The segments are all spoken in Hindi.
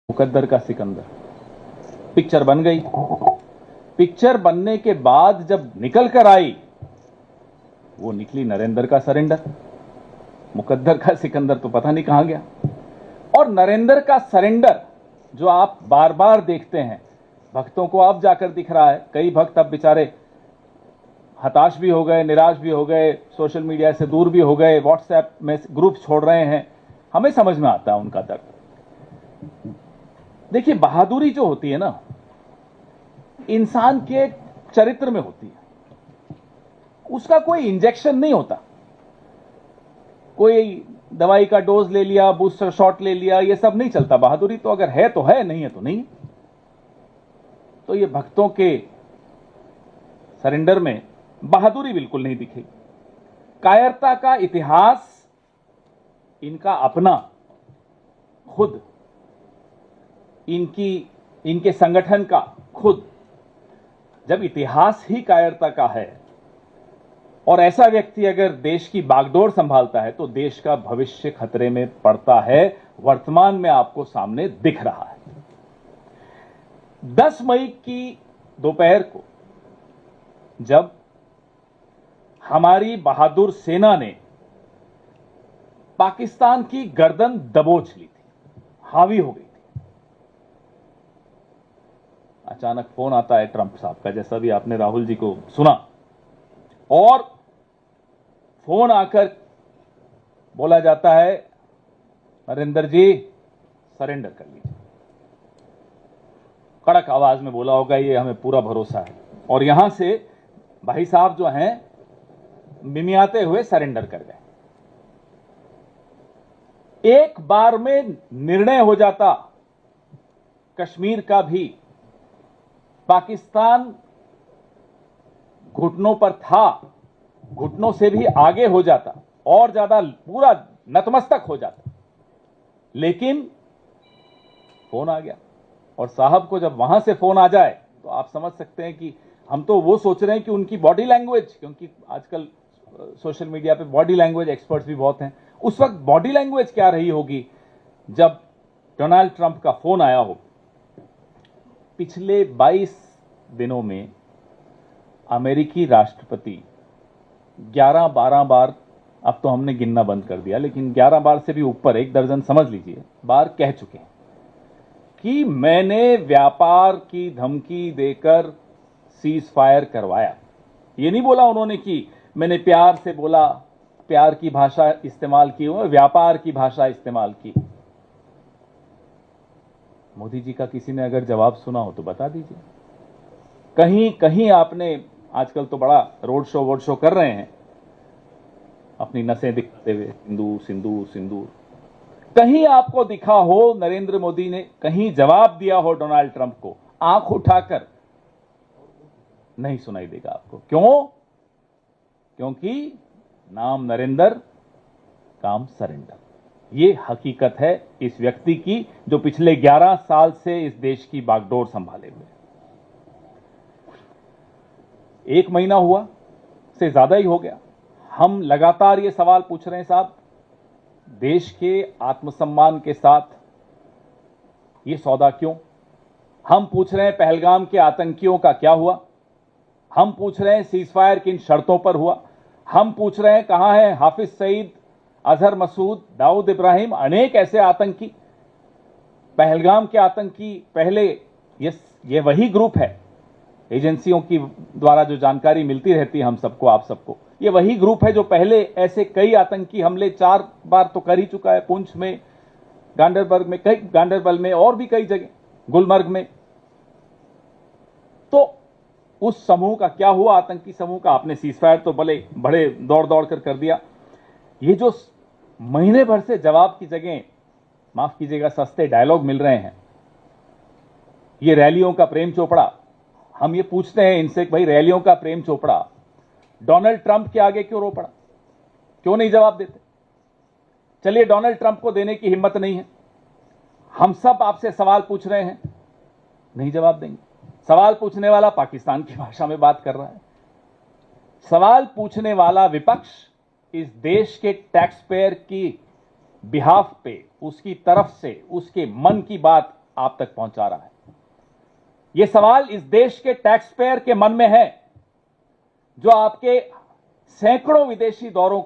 मुकद्दर का सिकंदर पिक्चर बन गई। पिक्चर बनने के बाद जब निकल कर आई वो निकली नरेंद्र का सरेंडर। मुकद्दर का सिकंदर तो पता नहीं कहां गया। और नरेंद्र का सरेंडर जो आप बार बार देखते हैं, भक्तों को अब जाकर दिख रहा है। कई भक्त अब बेचारे हताश भी हो गए, निराश भी हो गए, सोशल मीडिया से दूर भी हो गए, व्हाट्सएप में ग्रुप छोड़ रहे हैं। हमें समझ में आता है उनका दर्द। देखिए, बहादुरी जो होती है ना, इंसान के चरित्र में होती है। उसका कोई इंजेक्शन नहीं होता, कोई दवाई का डोज ले लिया, बूस्टर शॉट ले लिया, ये सब नहीं चलता। बहादुरी तो अगर है तो है, नहीं है तो नहीं। तो ये भक्तों के सरेंडर में बहादुरी बिल्कुल नहीं दिखी। कायरता का इतिहास इनका अपना, खुद इनके संगठन का खुद। जब इतिहास ही कायरता का है और ऐसा व्यक्ति अगर देश की बागडोर संभालता है तो देश का भविष्य खतरे में पड़ता है। वर्तमान में आपको सामने दिख रहा है। 10 मई की दोपहर को जब हमारी बहादुर सेना ने पाकिस्तान की गर्दन दबोच ली थी, हावी हो गई थी, अचानक फोन आता है ट्रंप साहब का, जैसा भी आपने राहुल जी को सुना। और फोन आकर बोला जाता है, नरेंद्र जी सरेंडर कर लीजिए। कड़क आवाज में बोला होगा, ये हमें पूरा भरोसा है। और यहां से भाई साहब जो हैं मिमियाते हुए सरेंडर कर गए। एक बार में निर्णय हो जाता कश्मीर का भी। पाकिस्तान घुटनों पर था, घुटनों से भी आगे हो जाता और ज्यादा पूरा नतमस्तक हो जाता। लेकिन फोन आ गया। और साहब को जब वहां से फोन आ जाए तो आप समझ सकते हैं कि हम तो वो सोच रहे हैं कि उनकी बॉडी लैंग्वेज, क्योंकि आजकल सोशल मीडिया पे बॉडी लैंग्वेज एक्सपर्ट्स भी बहुत हैं, उस वक्त बॉडी लैंग्वेज क्या रही होगी जब डोनाल्ड ट्रंप का फोन आया हो। पिछले 22 दिनों में अमेरिकी राष्ट्रपति 11-12 बार, अब तो हमने गिनना बंद कर दिया, लेकिन 11 बार से भी ऊपर, 1 दर्जन समझ लीजिए बार कह चुके हैं कि मैंने व्यापार की धमकी देकर सीज फायर करवाया। ये नहीं बोला उन्होंने कि मैंने प्यार से बोला, प्यार की भाषा इस्तेमाल की, व्यापार की भाषा इस्तेमाल की। मोदी जी का किसी ने अगर जवाब सुना हो तो बता दीजिए। कहीं कहीं आपने, आजकल तो बड़ा रोड शो कर रहे हैं, अपनी नसें दिखाते हुए सिंदूर सिंदूर सिंदूर, कहीं आपको दिखा हो नरेंद्र मोदी ने कहीं जवाब दिया हो डोनाल्ड ट्रंप को? आंख उठाकर नहीं सुनाई देगा आपको। क्यों? क्योंकि नाम नरेंद्र, काम सरेंडर। ये हकीकत है इस व्यक्ति की जो पिछले 11 साल से इस देश की बागडोर संभाले हुए। 1 महीना हुआ से ज्यादा ही हो गया। हम लगातार ये सवाल पूछ रहे हैं साहब, देश के आत्मसम्मान के साथ ये सौदा क्यों? हम पूछ रहे हैं पहलगाम के आतंकियों का क्या हुआ? हम पूछ रहे हैं सीजफायर किन शर्तों पर हुआ? हम पूछ रहे हैं कहां है हाफिज सईद, अजहर मसूद, दाऊद इब्राहिम, अनेक ऐसे आतंकी। पहलगाम के आतंकी पहले, ये वही ग्रुप है, एजेंसियों की द्वारा जो जानकारी मिलती रहती है हम सबको, आप सबको, ये वही ग्रुप है जो पहले ऐसे कई आतंकी हमले 4 बार तो कर ही चुका है। पुंछ में, गांडरबल में और भी कई जगह, गुलमर्ग में। तो उस समूह का क्या हुआ? आतंकी समूह का आपने सीजफायर तो बड़े दौड़ दौड़ कर दिया। ये जो महीने भर से जवाब की जगह, माफ कीजिएगा, सस्ते डायलॉग मिल रहे हैं, ये रैलियों का प्रेम चोपड़ा। हम ये पूछते हैं इनसे, भाई रैलियों का प्रेम चोपड़ा डोनाल्ड ट्रंप के आगे क्यों रो पड़ा? क्यों नहीं जवाब देते? चलिए, डोनाल्ड ट्रंप को देने की हिम्मत नहीं है, हम सब आपसे सवाल पूछ रहे हैं, नहीं जवाब देंगे। सवाल पूछने वाला पाकिस्तान की भाषा में बात कर रहा है। सवाल पूछने वाला विपक्ष इस देश के टैक्स पेयर की बिहाफ पे, उसकी तरफ से, उसके मन की बात आप तक पहुंचा रहा है? यह सवाल इस देश के टैक्स पेयर के मन में है, जो आपके सैकड़ों विदेशी दौरों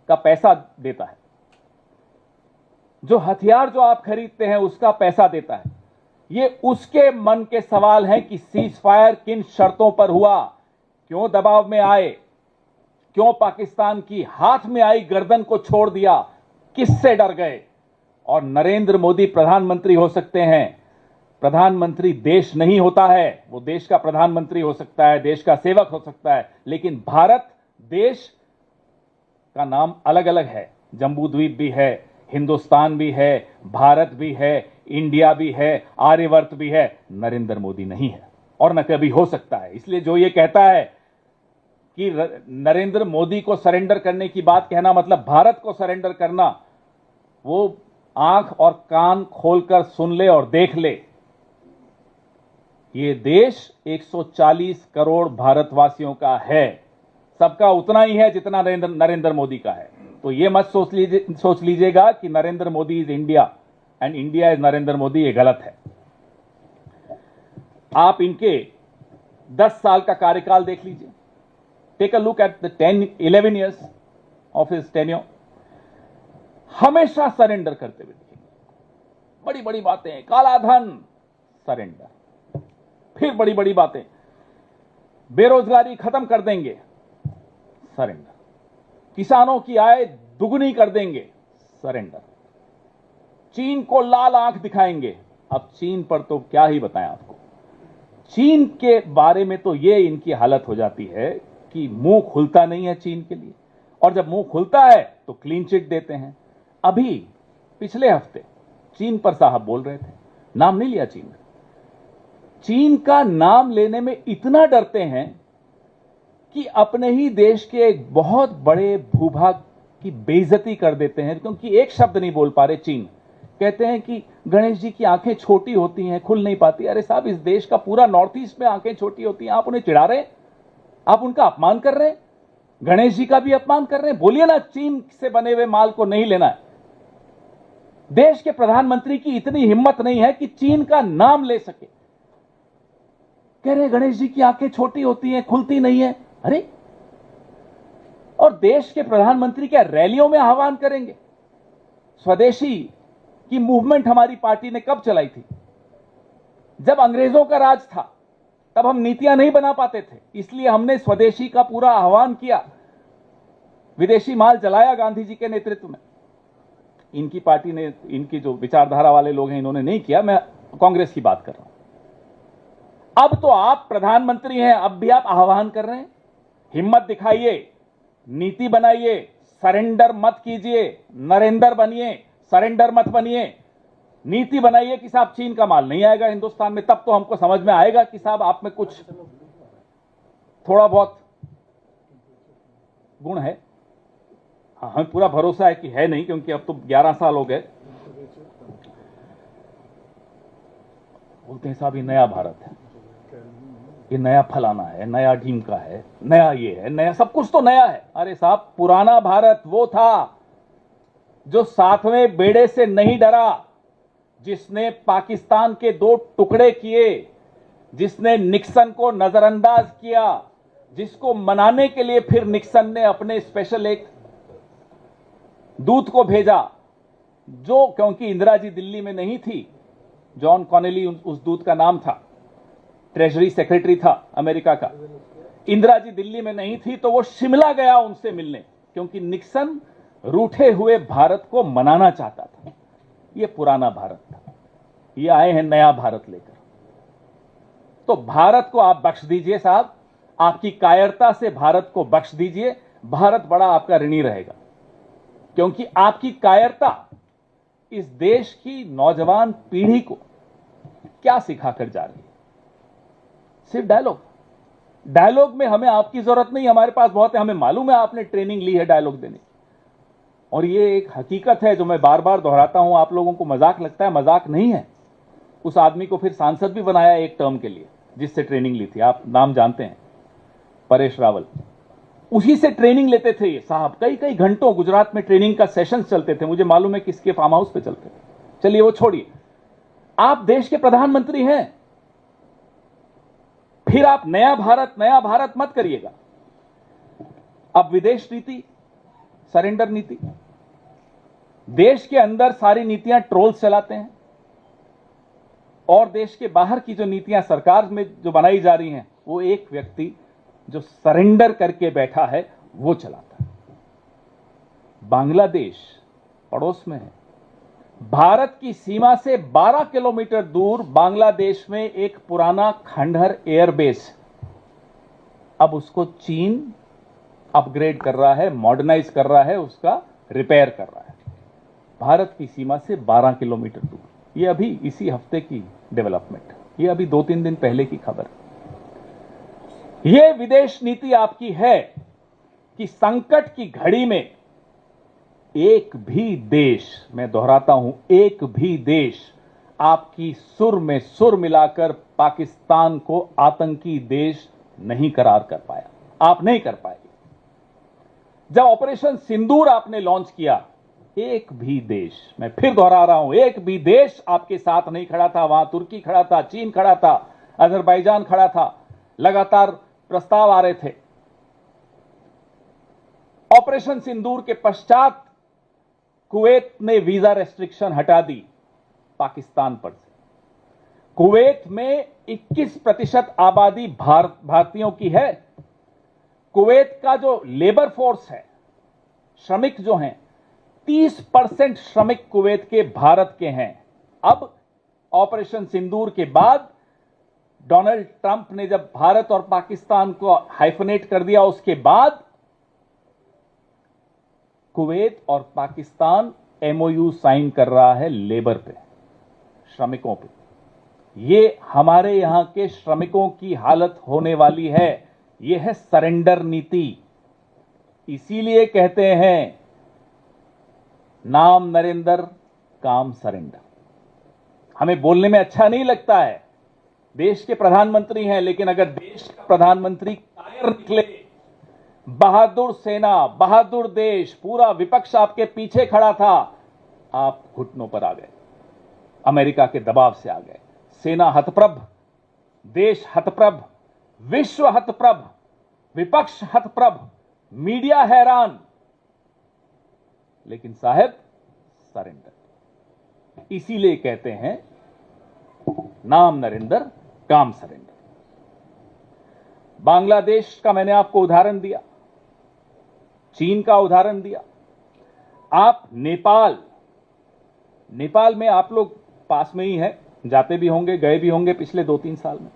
का पैसा देता है, जो हथियार जो आप खरीदते हैं उसका पैसा देता है। ये उसके मन के सवाल हैं कि सीज फायर किन शर्तों पर हुआ, क्यों दबाव में आए, क्यों पाकिस्तान की हाथ में आई गर्दन को छोड़ दिया, किससे डर गए। और नरेंद्र मोदी प्रधानमंत्री हो सकते हैं, प्रधानमंत्री देश नहीं होता है। वो देश का प्रधानमंत्री हो सकता है, देश का सेवक हो सकता है, लेकिन भारत देश का नाम अलग अलग है। जम्बू द्वीप भी है, हिंदुस्तान भी है, भारत भी है, इंडिया भी है, आर्यवर्त भी है। नरेंद्र मोदी नहीं है और न कभी हो सकता है। इसलिए जो ये कहता है कि नरेंद्र मोदी को सरेंडर करने की बात कहना मतलब भारत को सरेंडर करना, वो आंख और कान खोलकर सुन ले और देख ले। ये देश 140 करोड़ भारतवासियों का है, सबका उतना ही है जितना नरेंद्र मोदी का है। तो ये मत सोच लीजिएगा कि Narendra Modi is India and India is Narendra Modi, ये गलत है। आप इनके 10 साल का कार्यकाल देख लीजिए। Take a look at the 11 years of his tenure. हमेशा सरेंडर करते हुए दिखेंगे। बड़ी बड़ी बातें, काला धन सरेंडर, फिर बड़ी बड़ी बातें, बेरोजगारी खत्म कर देंगे सरेंडर, किसानों की आय दुगुनी कर देंगे सरेंडर, चीन को लाल आंख दिखाएंगे। अब चीन पर तो क्या ही बताएं आपको। चीन के बारे में तो ये इनकी हालत हो जाती है कि मुंह खुलता नहीं है चीन के लिए, और जब मुंह खुलता है तो क्लीन चिट देते हैं। अभी पिछले हफ्ते चीन पर साहब बोल रहे थे, नाम नहीं लिया चीन। चीन का नाम लेने में इतना डरते हैं कि अपने ही देश के एक बहुत बड़े भूभाग की बेइज्जती कर देते हैं, क्योंकि एक शब्द नहीं बोल पा रहे चीन। कहते हैं कि गणेश जी की आंखें छोटी होती हैं, खुल नहीं पाती। अरे साहब, इस देश का पूरा नॉर्थ ईस्ट में आंखें छोटी होती हैं, आप उन्हें चिढ़ा रहे हैं, आप उनका अपमान कर रहे हैं, गणेश जी का भी अपमान कर रहे हैं। बोलिए ना, चीन से बने हुए माल को नहीं लेना है। देश के प्रधानमंत्री की इतनी हिम्मत नहीं है कि चीन का नाम ले सके। कह रहे गणेश जी की आंखें छोटी होती हैं, खुलती नहीं है। अरे, और देश के प्रधानमंत्री क्या रैलियों में आह्वान करेंगे? स्वदेशी की मूवमेंट हमारी पार्टी ने कब चलाई थी? जब अंग्रेजों का राज था, तब हम नीतियां नहीं बना पाते थे, इसलिए हमने स्वदेशी का पूरा आह्वान किया, विदेशी माल जलाया गांधी जी के नेतृत्व में। इनकी पार्टी ने, इनकी जो विचारधारा वाले लोग हैं, इन्होंने नहीं किया। मैं कांग्रेस की बात कर रहा हूं। अब तो आप प्रधानमंत्री हैं, अब भी आप आह्वान कर रहे हैं। हिम्मत दिखाइए, नीति बनाइए, सरेंडर मत कीजिए, नरेंद्र बनिए, सरेंडर मत बनिए। नीति बनाइए कि साहब चीन का माल नहीं आएगा हिंदुस्तान में, तब तो हमको समझ में आएगा कि साहब आप में कुछ थोड़ा बहुत गुण है। हाँ, हमें पूरा भरोसा है कि है नहीं, क्योंकि अब तो 11 साल हो गए। बोलते हैं साहब ये नया भारत है, ये नया फलाना है, नया ढीमका है, नया ये है, नया सब कुछ तो नया है। अरे साहब, पुराना भारत वो था जो 7वें बेड़े से नहीं डरा, जिसने पाकिस्तान के 2 टुकड़े किए, जिसने निक्सन को नजरअंदाज किया, जिसको मनाने के लिए फिर निक्सन ने अपने स्पेशल एक दूत को भेजा, जो, क्योंकि इंदिरा जी दिल्ली में नहीं थी, जॉन कॉनेली उस दूत का नाम था, ट्रेजरी सेक्रेटरी था अमेरिका का। इंदिरा जी दिल्ली में नहीं थी तो वो शिमला गया उनसे मिलने, क्योंकि निक्सन रूठे हुए भारत को मनाना चाहता था। ये पुराना भारत था, ये आए हैं नया भारत लेकर। तो भारत को आप बख्श दीजिए साहब, आपकी कायरता से भारत को बख्श दीजिए। भारत बड़ा आपका ऋणी रहेगा, क्योंकि आपकी कायरता इस देश की नौजवान पीढ़ी को क्या सिखाकर जा रही है? सिर्फ डायलॉग में हमें आपकी जरूरत नहीं, हमारे पास बहुत है। हमें मालूम है आपने ट्रेनिंग ली है डायलॉग देने, और ये एक हकीकत है जो मैं बार बार दोहराता हूं। आप लोगों को मजाक लगता है, मजाक नहीं है। उस आदमी को फिर सांसद भी बनाया एक टर्म के लिए, जिससे ट्रेनिंग ली थी। आप नाम जानते हैं, परेश रावल। उसी से ट्रेनिंग लेते थे ये साहब, कई घंटों गुजरात में ट्रेनिंग का सेशंस चलते थे। मुझे मालूम है किसके फार्म हाउस पे चलते थे। चलिए वो छोड़िए, आप देश के प्रधानमंत्री हैं, फिर आप नया भारत मत करिएगा। अब विदेश नीति, सरेंडर नीति, देश के अंदर सारी नीतियां ट्रोल्स चलाते हैं और देश के बाहर की जो नीतियां सरकार में जो बनाई जा रही हैं वो एक व्यक्ति जो सरेंडर करके बैठा है वो चलाता है। बांग्लादेश पड़ोस में है, भारत की सीमा से 12 किलोमीटर दूर बांग्लादेश में एक पुराना खंडहर एयरबेस, अब उसको चीन अपग्रेड कर रहा है, मॉडर्नाइज कर रहा है, उसका रिपेयर कर रहा है, भारत की सीमा से 12 किलोमीटर दूर। ये अभी इसी हफ्ते की डेवलपमेंट, ये अभी 2-3 दिन पहले की खबर। ये विदेश नीति आपकी है कि संकट की घड़ी में एक भी देश, मैं दोहराता हूं, एक भी देश आपकी सुर में सुर मिलाकर पाकिस्तान को आतंकी देश नहीं करार कर पाया। आप नहीं कर पाए। जब ऑपरेशन सिंदूर आपने लॉन्च किया, एक भी देश, मैं फिर दोहरा रहा हूं, एक भी देश आपके साथ नहीं खड़ा था। वहां तुर्की खड़ा था, चीन खड़ा था, अजरबैजान खड़ा था, लगातार प्रस्ताव आ रहे थे। ऑपरेशन सिंदूर के पश्चात कुवैत ने वीजा रेस्ट्रिक्शन हटा दी पाकिस्तान पर से। कुवैत में 21% आबादी भारतीयों की है। कुवैत का जो लेबर फोर्स है, श्रमिक जो हैं, 30% श्रमिक कुवैत के भारत के हैं। अब ऑपरेशन सिंदूर के बाद डोनाल्ड ट्रंप ने जब भारत और पाकिस्तान को हाइफनेट कर दिया, उसके बाद कुवैत और पाकिस्तान एमओयू साइन कर रहा है लेबर पे, श्रमिकों पे। ये हमारे यहां के श्रमिकों की हालत होने वाली है। यह है सरेंडर नीति। इसीलिए कहते हैं नाम नरेंद्र, काम सरेंडर। हमें बोलने में अच्छा नहीं लगता है, देश के प्रधानमंत्री हैं, लेकिन अगर देश का प्रधानमंत्री कायर निकले, बहादुर सेना, बहादुर देश, पूरा विपक्ष आपके पीछे खड़ा था, आप घुटनों पर आ गए, अमेरिका के दबाव से आ गए। सेना हतप्रभ, देश हतप्रभ, विश्व हतप्रभ, विपक्ष हतप्रभ, मीडिया हैरान, लेकिन साहब सरेंडर। इसीलिए कहते हैं नाम नरेंद्र, काम सरेंडर। बांग्लादेश का मैंने आपको उदाहरण दिया, चीन का उदाहरण दिया। आप नेपाल में आप लोग पास में ही हैं, जाते भी होंगे, गए भी होंगे पिछले 2-3 साल में।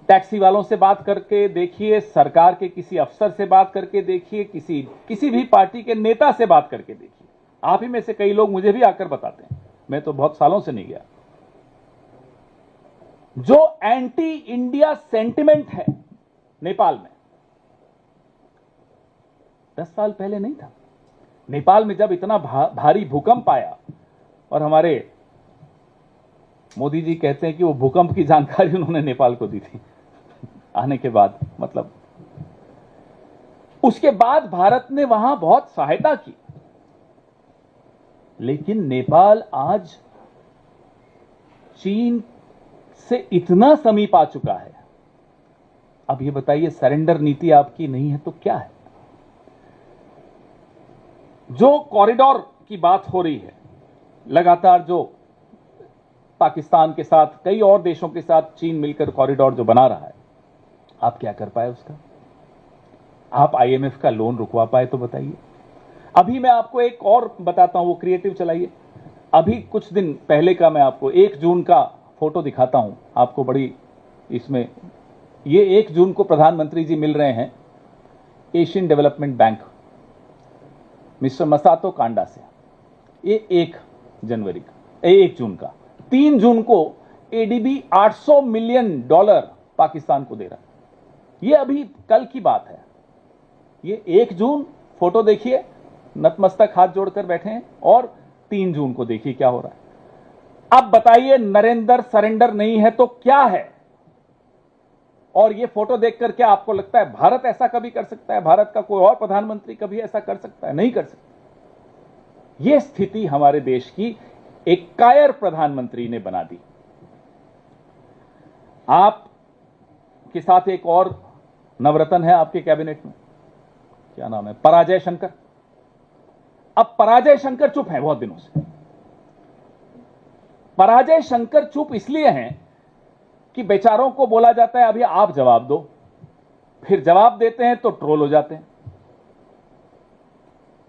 टैक्सी वालों से बात करके देखिए, सरकार के किसी अफसर से बात करके देखिए, किसी भी पार्टी के नेता से बात करके देखिए। आप ही में से कई लोग मुझे भी आकर बताते हैं, मैं तो बहुत सालों से नहीं गया। जो एंटी इंडिया सेंटिमेंट है नेपाल में, 10 साल पहले नहीं था। नेपाल में जब इतना भारी भूकंप आया, और हमारे मोदी जी कहते हैं कि वो भूकंप की जानकारी उन्होंने नेपाल को दी थी आने के बाद, मतलब उसके बाद भारत ने वहां बहुत सहायता की। लेकिन नेपाल आज चीन से इतना समीप आ चुका है। अब ये बताइए, सरेंडर नीति आपकी नहीं है तो क्या है? जो कॉरिडोर की बात हो रही है, लगातार जो पाकिस्तान के साथ, कई और देशों के साथ चीन मिलकर कॉरिडोर जो बना रहा है, आप क्या कर पाए उसका? आप आईएमएफ का लोन रुकवा पाए तो बताइए। अभी मैं आपको एक और बताता हूं, वो क्रिएटिव चलाइए। अभी कुछ दिन पहले का मैं आपको 1 जून का फोटो दिखाता हूं आपको, बड़ी इसमें, ये 1 जून को प्रधानमंत्री जी मिल रहे हैं Asian development bank mister Masato Kanda से। ये 1 जून का। 3 जून को एडीबी $800 मिलियन पाकिस्तान को दे रहा है। ये अभी कल की बात है। ये 1 जून फोटो देखिए, नतमस्तक हाथ जोड़कर बैठे हैं, और 3 जून को देखिए क्या हो रहा है। अब बताइए, नरेंद्र सरेंडर नहीं है तो क्या है? और ये फोटो देखकर क्या आपको लगता है भारत ऐसा कभी कर सकता है? भारत का कोई और प्रधानमंत्री कभी ऐसा कर सकता है? नहीं कर सकता। ये स्थिति हमारे देश की एक कायर प्रधानमंत्री ने बना दी। आप के साथ एक और नवरत्न है आपके कैबिनेट में, क्या नाम है, पराजय शंकर। अब पराजय शंकर चुप है बहुत दिनों से। पराजय शंकर चुप इसलिए हैं कि बेचारों को बोला जाता है अभी आप जवाब दो, फिर जवाब देते हैं तो ट्रोल हो जाते हैं।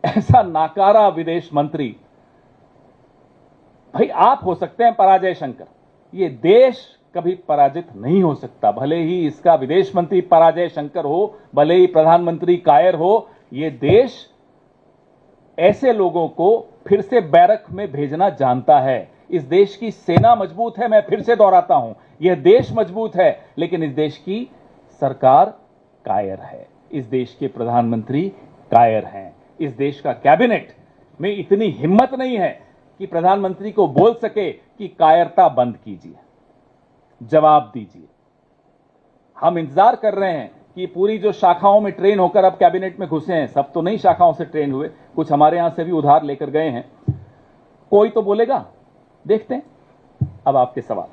ऐसा नाकारा विदेश मंत्री, भाई आप हो सकते हैं पराजय शंकर, ये देश कभी पराजित नहीं हो सकता। भले ही इसका विदेश मंत्री पराजय शंकर हो, भले ही प्रधानमंत्री कायर हो, ये देश ऐसे लोगों को फिर से बैरक में भेजना जानता है। इस देश की सेना मजबूत है, मैं फिर से दोहराता हूं, यह देश मजबूत है, लेकिन इस देश की सरकार कायर है, इस देश के प्रधानमंत्री कायर हैं, इस देश का कैबिनेट में इतनी हिम्मत नहीं है कि प्रधानमंत्री को बोल सके कि कायरता बंद कीजिए, जवाब दीजिए। हम इंतजार कर रहे हैं कि पूरी जो शाखाओं में ट्रेन होकर अब कैबिनेट में घुसे हैं, सब तो नहीं शाखाओं से ट्रेन हुए, कुछ हमारे यहां से भी उधार लेकर गए हैं, कोई तो बोलेगा। देखते हैं अब आपके सवाल।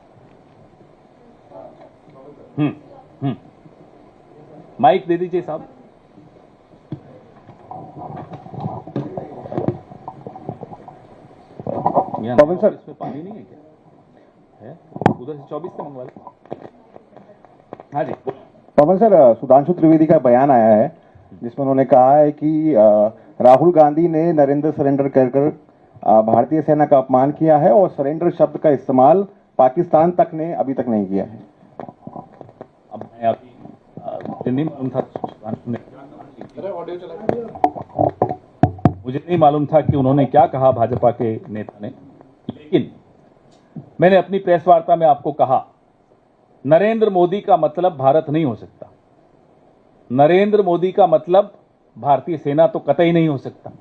माइक दे दीजिए साहब। पवन सर, इसमें पानी नहीं है क्या? है उधर से 24 से मंगवा लो। हाँ जी। पवन सर, सुधांशु त्रिवेदी का बयान आया है जिसमें उन्होंने कहा है कि राहुल गांधी ने नरेंद्र सरेंडर कर भारतीय सेना का अपमान किया है और सरेंडर शब्द का इस्तेमाल पाकिस्तान तक ने अभी तक नहीं किया है। अब मैं अभी नहीं मालूम था सुधांशु ने, मुझे नहीं मालूम था कि उन्होंने क्या कहा भाजपा के नेता ने, लेकिन मैंने अपनी प्रेस वार्ता में आपको कहा नरेंद्र मोदी का मतलब भारत नहीं हो सकता, नरेंद्र मोदी का मतलब भारतीय सेना तो कतई नहीं हो सकता।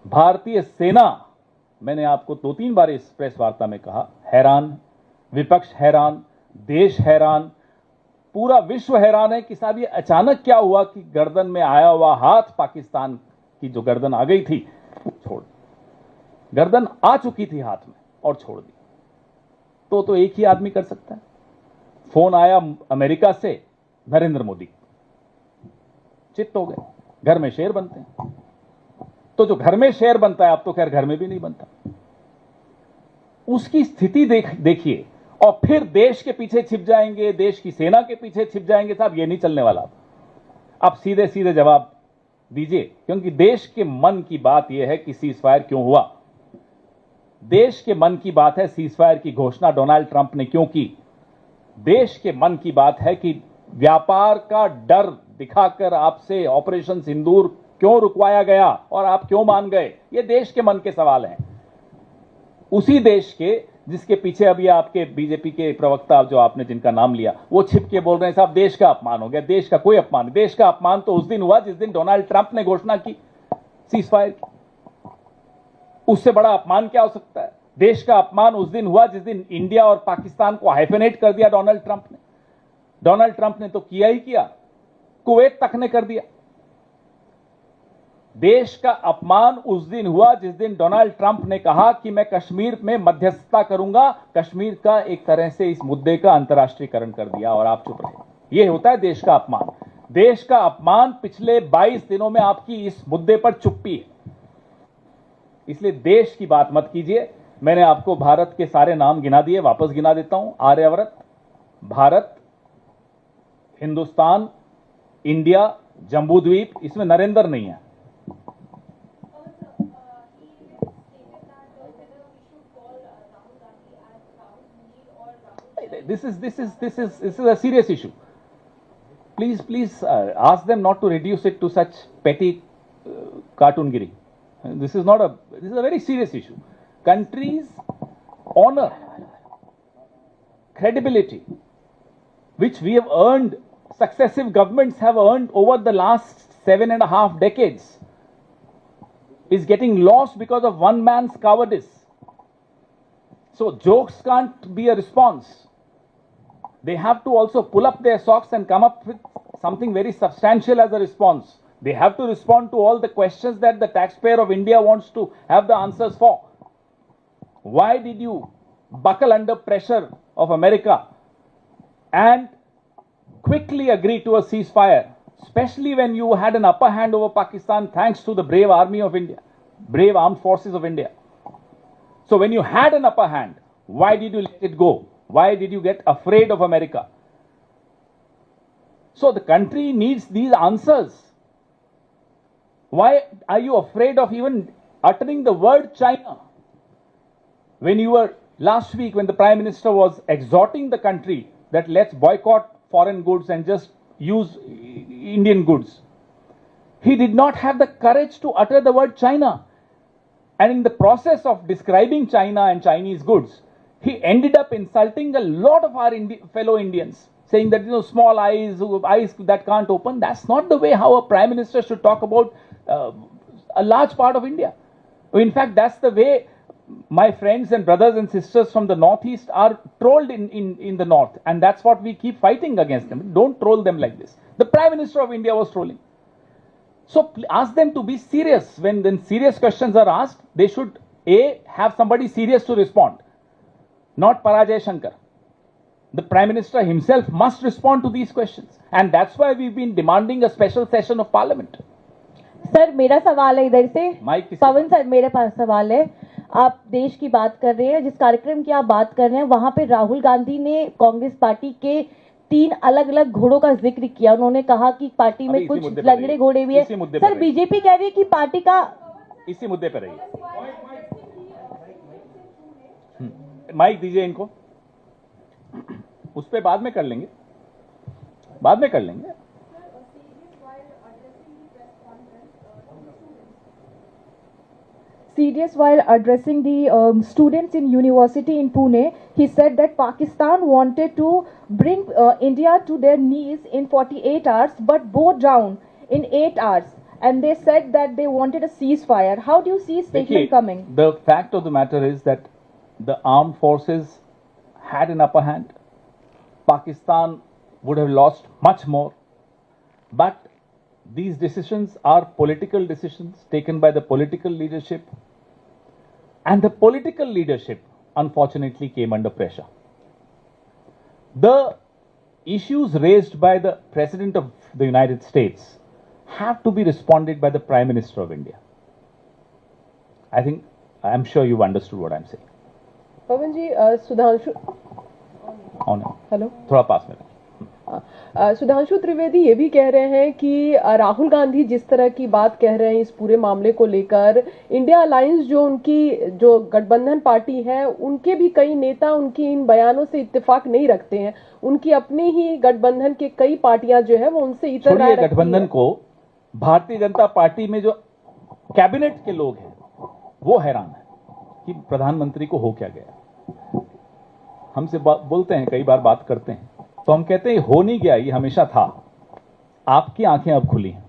भारतीय सेना, मैंने आपको 2-3 बार इस प्रेस वार्ता में कहा, हैरान, विपक्ष हैरान, देश हैरान, पूरा विश्व हैरान है कि साहब ये अचानक क्या हुआ कि गर्दन में आया हुआ हाथ, पाकिस्तान की जो गर्दन आ गई थी छोड़, गर्दन आ चुकी थी हाथ में और छोड़ दी। तो एक ही आदमी कर सकता है। फोन आया अमेरिका से, नरेंद्र मोदी, चित्त हो गए, घर में शेर बनते हैं। तो जो घर में शेर बनता है, अब तो खैर घर में भी नहीं बनता, उसकी स्थिति देखिए, और फिर देश के पीछे छिप जाएंगे, देश की सेना के पीछे छिप जाएंगे। साहब ये नहीं चलने वाला। आप सीधे सीधे जवाब दीजिए, क्योंकि देश के मन की बात यह है कि सीजफायर क्यों हुआ। देश के मन की बात है सीजफायर की घोषणा डोनाल्ड ट्रंप ने क्यों की। देश के मन की बात है कि व्यापार का डर दिखाकर आपसे ऑपरेशन सिंदूर क्यों रुकवाया गया और आप क्यों मान गए। ये देश के मन के सवाल हैं, उसी देश के जिसके पीछे अभी आपके बीजेपी के प्रवक्ता जो आपने जिनका नाम लिया, वो छिप के बोल रहे हैं साहब देश का अपमान हो गया। देश का कोई अपमान नहीं। देश का अपमान तो उस दिन हुआ जिस दिन डोनाल्ड ट्रंप ने घोषणा की सीजफायर की। उससे बड़ा अपमान क्या हो सकता है। देश का अपमान उस दिन हुआ जिस दिन इंडिया और पाकिस्तान को हाइफेनेट कर दिया डोनाल्ड ट्रंप ने। डोनाल्ड ट्रंप ने तो किया ही किया, कुवैत तक ने कर दिया। देश का अपमान उस दिन हुआ जिस दिन डोनाल्ड ट्रंप ने कहा कि मैं कश्मीर में मध्यस्थता करूंगा, कश्मीर का एक तरह से इस मुद्दे का अंतर्राष्ट्रीयकरण कर दिया और आप चुप रहे। यह होता है देश का अपमान। देश का अपमान पिछले 22 दिनों में आपकी इस मुद्दे पर चुप्पी है। इसलिए देश की बात मत कीजिए। मैंने आपको भारत के सारे नाम गिना दिए, वापस गिना देता हूं। आर्यव्रत, भारत, हिंदुस्तान, इंडिया, जम्बूद्वीप, इसमें नरेंद्र नहीं है। This is a serious issue. Please ask them not to reduce it to such petty cartoongiri. This is a very serious issue. Countries' honor, credibility, which we have earned, successive governments have earned over the last 7.5 decades, is getting lost because of one man's cowardice. So jokes can't be a response. They have to also pull up their socks and come up with something very substantial as a response. They have to respond to all the questions that the taxpayer of India wants to have the answers for. Why did you buckle under pressure of America? and quickly agree to a ceasefire, especially when you had an upper hand over Pakistan thanks to the brave army of India, brave armed forces of India. So when you had an upper hand, why did you let it go? Why did you get afraid of America? So the country needs these answers. Why are you afraid of even uttering the word China? When you were last week, when the Prime Minister was exhorting the country that let's boycott foreign goods and just use Indian goods, he did not have the courage to utter the word China. And in the process of describing China and Chinese goods, he ended up insulting a lot of our fellow Indians, saying that, small eyes that can't open. That's not the way how a Prime Minister should talk about a large part of India. In fact, that's the way my friends and brothers and sisters from the Northeast are trolled in the North. And that's what we keep fighting against them. Don't troll them like this. The Prime Minister of India was trolling. So ask them to be serious. When serious questions are asked, they should have somebody serious to respond, not Parajay Shankar. The Prime Minister himself must respond to these questions. And that's why we've been demanding a special session of Parliament. Sir मेरा सवाल है इधर से माइक पवन सर, मेरे पास सवाल है। आप देश की बात कर रहे हैं, जिस कार्यक्रम की आप बात कर रहे हैं वहां पे राहुल गांधी ने कांग्रेस पार्टी के 3 अलग अलग घोड़ों का जिक्र किया। उन्होंने कहा कि पार्टी में कुछ लंगड़े घोड़े भी है। सर बीजेपी कह रही है कि पार्टी का इसी मुद्दे पर रहिए, माइक दीजिए इनको, उस पर बाद में कर लेंगे, Serious while addressing the students in university in Pune, he said that Pakistan wanted to bring India to their knees in 48 hours but bowed down in 8 hours, and they said that they wanted a ceasefire. How do you see statement coming? The fact of the matter is that the armed forces had an upper hand. Pakistan would have lost much more, but these decisions are political decisions taken by the political leadership, and the political leadership unfortunately came under pressure. The issues raised by the President of the United States have to be responded by the Prime Minister of India. I'm sure you've understood what I'm saying. Pavan ji, Sudhanshu hello, थोड़ा पास में। सुधांशु त्रिवेदी ये भी कह रहे हैं कि राहुल गांधी जिस तरह की बात कह रहे हैं इस पूरे मामले को लेकर, इंडिया अलायंस जो गठबंधन पार्टी है, उनके भी कई नेता उनकी इन बयानों से इत्तेफाक नहीं रखते हैं। उनकी अपनी ही गठबंधन के कई पार्टियां जो है वो उनसे इतर राय रखती हैं। गठबंधन को भारतीय जनता पार्टी में जो कैबिनेट के लोग हैं वो हैरान है कि प्रधानमंत्री को हो क्या गया। हमसे बोलते हैं, कई बार बात करते हैं, तो हम कहते हैं हो नहीं गया, ये हमेशा था, आपकी आंखें अब खुली हैं।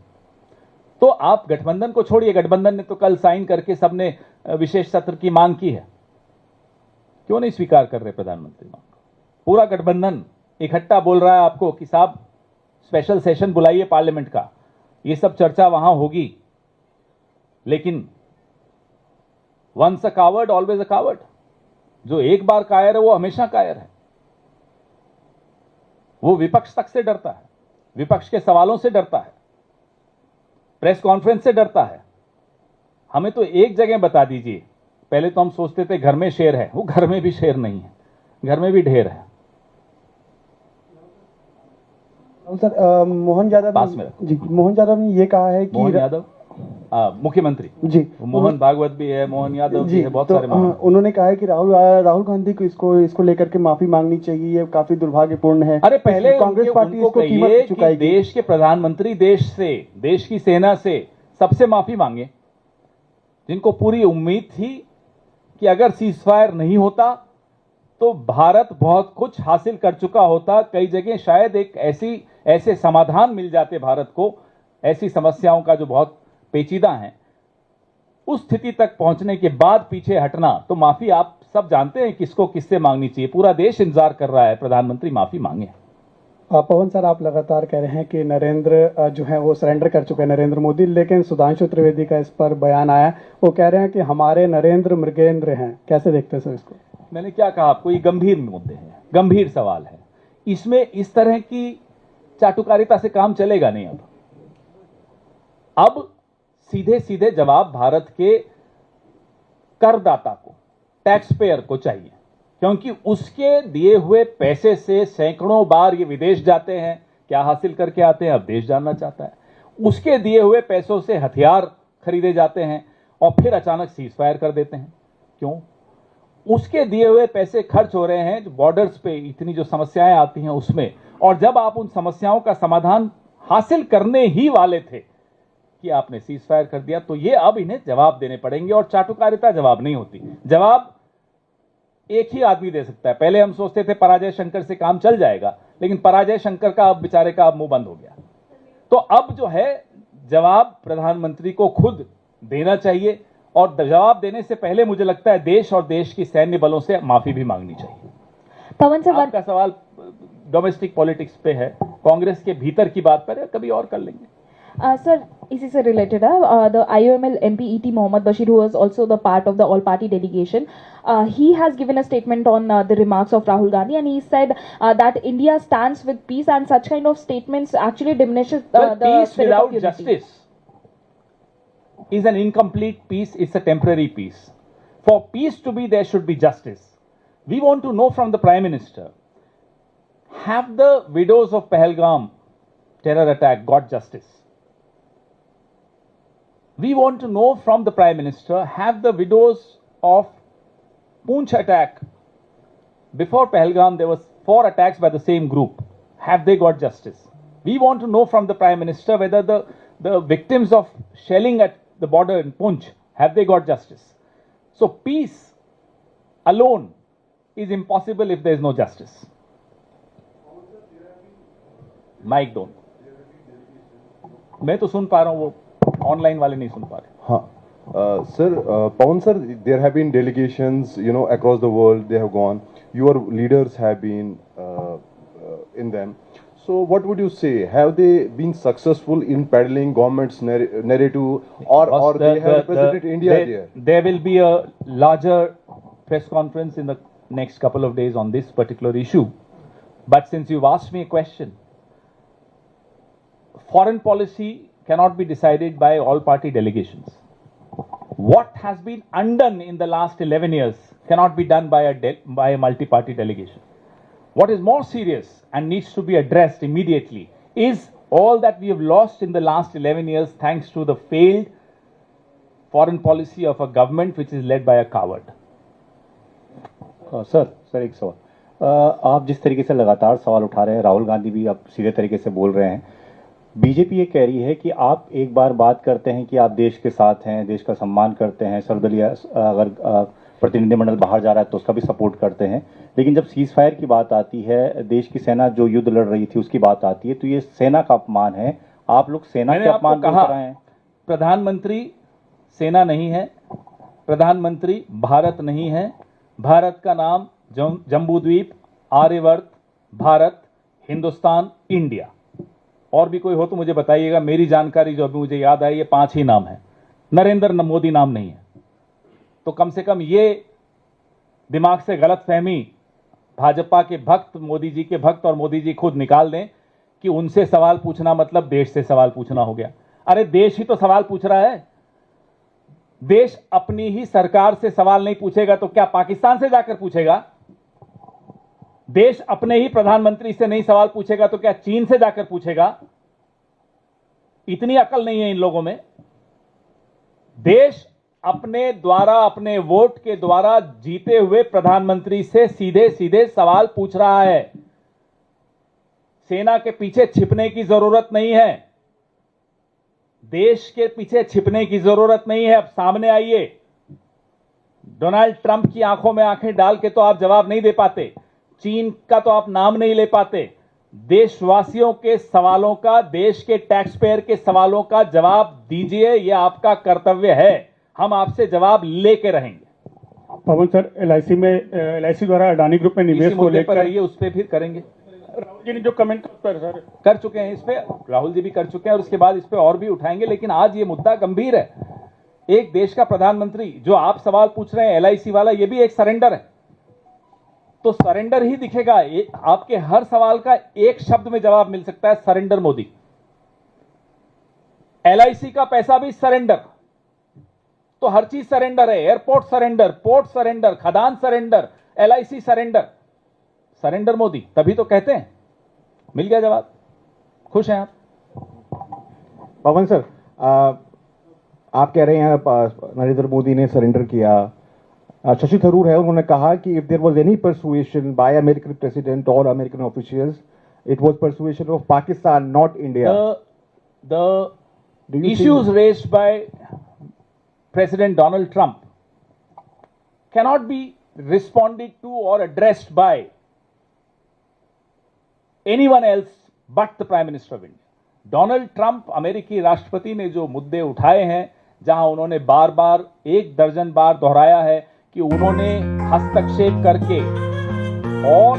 तो आप गठबंधन को छोड़िए, गठबंधन ने तो कल साइन करके सबने विशेष सत्र की मांग की है, क्यों नहीं स्वीकार कर रहे प्रधानमंत्री मांग? पूरा गठबंधन इकट्ठा बोल रहा है आपको कि साहब स्पेशल सेशन बुलाइए पार्लियामेंट का, ये सब चर्चा वहां होगी। लेकिन once a coward always a coward, जो एक बार कायर है वो हमेशा कायर है। वो विपक्ष तक से डरता है, विपक्ष के सवालों से डरता है, प्रेस कॉन्फ्रेंस से डरता है। हमें तो एक जगह बता दीजिए, पहले तो हम सोचते थे घर में शेर है, वो घर में भी शेर नहीं है, घर में भी ढेर है। सर मोहन यादव ने ये कहा है कि मोहन यादव मुख्यमंत्री जी, मोहन भागवत भी है, मोहन यादव भी है, बहुत सारे। उन्होंने कहा है कि राहुल गांधी को इसको लेकर के माफी मांगनी चाहिए, ये काफी दुर्भाग्यपूर्ण है। अरे पहले कांग्रेस पार्टी इसको कीमत चुकाएगी। देश के प्रधानमंत्री देश की सेना से सबसे माफी मांगे, जिनको पूरी उम्मीद थी कि अगर सीजफायर नहीं होता तो भारत बहुत कुछ हासिल कर चुका होता। कई जगह शायद एक ऐसे समाधान मिल जाते भारत को, ऐसी समस्याओं का जो बहुत पेचीदा हैं। उस स्थिति तक पहुंचने के बाद पीछे हटना, तो माफी आप सब जानते हैं किसको किससे मांगनी चाहिए। पूरा देश इंतजार कर रहा है प्रधानमंत्री माफी मांगे। पवन सर, आप लगातार कह रहे हैं कि नरेंद्र जो है वो सरेंडर कर चुके हैं, नरेंद्र मोदी, लेकिन सुधांशु त्रिवेदी का इस पर बयान आया, वो कह रहे हैं कि हमारे नरेंद्र मृगेंद्र हैं। कैसे देखते हैं सर इसको? मैंने क्या कहा आपको, ये गंभीर मुद्दे हैं, गंभीर सवाल है। इसमें इस तरह की चाटुकारिता से काम चलेगा नहीं। अब सीधे सीधे जवाब भारत के करदाता को, टैक्स पेयर को चाहिए, क्योंकि उसके दिए हुए पैसे से सैकड़ों बार ये विदेश जाते हैं, क्या हासिल करके आते हैं अब देश जानना चाहता है। उसके दिए हुए पैसों से हथियार खरीदे जाते हैं और फिर अचानक सीज फायर कर देते हैं। क्यों? उसके दिए हुए पैसे खर्च हो रहे हैं जो बॉर्डर्स पे इतनी जो समस्याएं आती हैं उसमें, और जब आप उन समस्याओं का समाधान हासिल करने ही वाले थे कि आपने सीज फायर कर दिया, तो ये अब इन्हें जवाब देने पड़ेंगे। और चाटुकारिता जवाब नहीं होती, जवाब एक ही आदमी दे सकता है। पहले हम सोचते थे पराजय शंकर से काम चल जाएगा, लेकिन पराजय शंकर का अब बेचारे का अब मुंह बंद हो गया। तो अब जो है जवाब प्रधानमंत्री को खुद देना चाहिए, और जवाब देने से पहले मुझे लगता है देश और देश की सैन्य बलों से माफी भी मांगनी चाहिए। पवन सर, आपका सवाल डोमेस्टिक पॉलिटिक्स पे है, कांग्रेस के भीतर की बात पर है, कभी और कर लेंगे। सर इसी से रिलेटेड है, the IOML MP ET Mohammad Bashir, who was also the part of the all party delegation, he has given a statement on the remarks of Rahul Gandhi, and he said that India stands with peace, and such kind of statements actually diminishes Well, the peace spirit without of unity. justice is an incomplete peace, it's a temporary peace. For peace to be, there should be justice. We want to know from the Prime Minister, have the widows of Pahalgam terror attack got justice? We want to know from the Prime Minister, have the widows of Poonch attack, before Pahalgam there was 4 attacks by the same group, have they got justice? We want to know from the Prime Minister whether the victims of shelling at the border in Poonch, have they got justice? So peace alone is impossible if there is no justice. Mic don't. मैं तो सुन पा रहा हूँ, वो ऑनलाइन वाले नहीं सुन पा रहे। हाँ sir, Pawan sir, there have been delegations, you know, across the world. They have gone. Your leaders have been in them. So what would you say? Have they been successful in peddling government's narrative, or they have represented India there? There will be a larger press conference in the next couple of days on this particular issue. But since you've asked me a question, foreign policy cannot be decided by all party delegations. What has been undone in the last 11 years cannot be done by a multi-party delegation. What is more serious and needs to be addressed immediately is all that we have lost in the last 11 years thanks to the failed foreign policy of a government which is led by a coward. Sir एक सवाल, आप जिस तरीके से लगातार सवाल उठा रहे हैं, राहुल गांधी भी अब सीधे तरीके से बोल रहे हैं, बीजेपी ये कह रही है कि आप एक बार बात करते हैं कि आप देश के साथ हैं, देश का सम्मान करते हैं, सर्वदलीय अगर प्रतिनिधिमंडल बाहर जा रहा है तो उसका भी सपोर्ट करते हैं, लेकिन जब सीज फायर की बात आती है, देश की सेना जो युद्ध लड़ रही थी उसकी बात आती है, तो ये सेना का अपमान है। आप लोग सेना के अपमान कर रहे हैं। प्रधानमंत्री सेना नहीं है, प्रधानमंत्री भारत नहीं है। भारत का नाम जम्बूद्वीप, आर्यवर्त, भारत, हिंदुस्तान, इंडिया। और भी कोई हो तो मुझे बताइएगा। मेरी जानकारी जो अभी मुझे याद आई, ये 5 ही नाम है। नरेंद्र मोदी नाम नहीं है। तो कम से कम ये दिमाग से गलत फहमी भाजपा के भक्त, मोदी जी के भक्त और मोदी जी खुद निकाल दें कि उनसे सवाल पूछना मतलब देश से सवाल पूछना हो गया। अरे देश ही तो सवाल पूछ रहा है। देश अपनी ही सरकार से सवाल नहीं पूछेगा तो क्या पाकिस्तान से जाकर पूछेगा? देश अपने ही प्रधानमंत्री से नहीं सवाल पूछेगा तो क्या चीन से जाकर पूछेगा? इतनी अकल नहीं है इन लोगों में। देश अपने द्वारा, अपने वोट के द्वारा जीते हुए प्रधानमंत्री से सीधे सीधे सवाल पूछ रहा है। सेना के पीछे छिपने की जरूरत नहीं है। देश के पीछे छिपने की जरूरत नहीं है। अब सामने आइए। डोनाल्ड ट्रंप की आंखों में आंखें डाल के तो आप जवाब नहीं दे पाते। चीन का तो आप नाम नहीं ले पाते। देशवासियों के सवालों का, देश के टैक्स पेयर के सवालों का जवाब दीजिए। यह आपका कर्तव्य है। हम आपसे जवाब लेके रहेंगे। पवन सर, LIC द्वारा अडानी ग्रुप में निवेश को लेकर आइए, उस पर फिर करेंगे। राहुल जी ने जो कमेंट सर कर चुके हैं, इस पे राहुल जी भी कर चुके हैं और उसके बाद इस पे और भी उठाएंगे। लेकिन आज ये मुद्दा गंभीर है। एक देश का प्रधानमंत्री, जो आप सवाल पूछ रहे हैं LIC वाला, ये भी एक सरेंडर है। तो सरेंडर ही दिखेगा। आपके हर सवाल का एक शब्द में जवाब मिल सकता है, सरेंडर मोदी। LIC का पैसा भी सरेंडर, तो हर चीज सरेंडर है। एयरपोर्ट सरेंडर, पोर्ट सरेंडर, खदान surrender, LIC surrender, surrender Modi. तभी तो कहते हैं। मिल गया जवाब। खुश हैं आप? पवन सर, आप कह रहे हैं नरेंद्र मोदी ने सरेंडर किया। शशि थरूर है, उन्होंने कहा कि if there was any persuasion by American president और American officials, it was persuasion of Pakistan, not India. The issues raised by President Donald Trump cannot be responded to or addressed by anyone else but the Prime Minister of India. Donald Trump अमेरिकी राष्ट्रपति ने जो मुद्दे उठाए हैं, जहां उन्होंने बार बार 1 दर्जन बार दोहराया है कि उन्होंने हस्तक्षेप करके और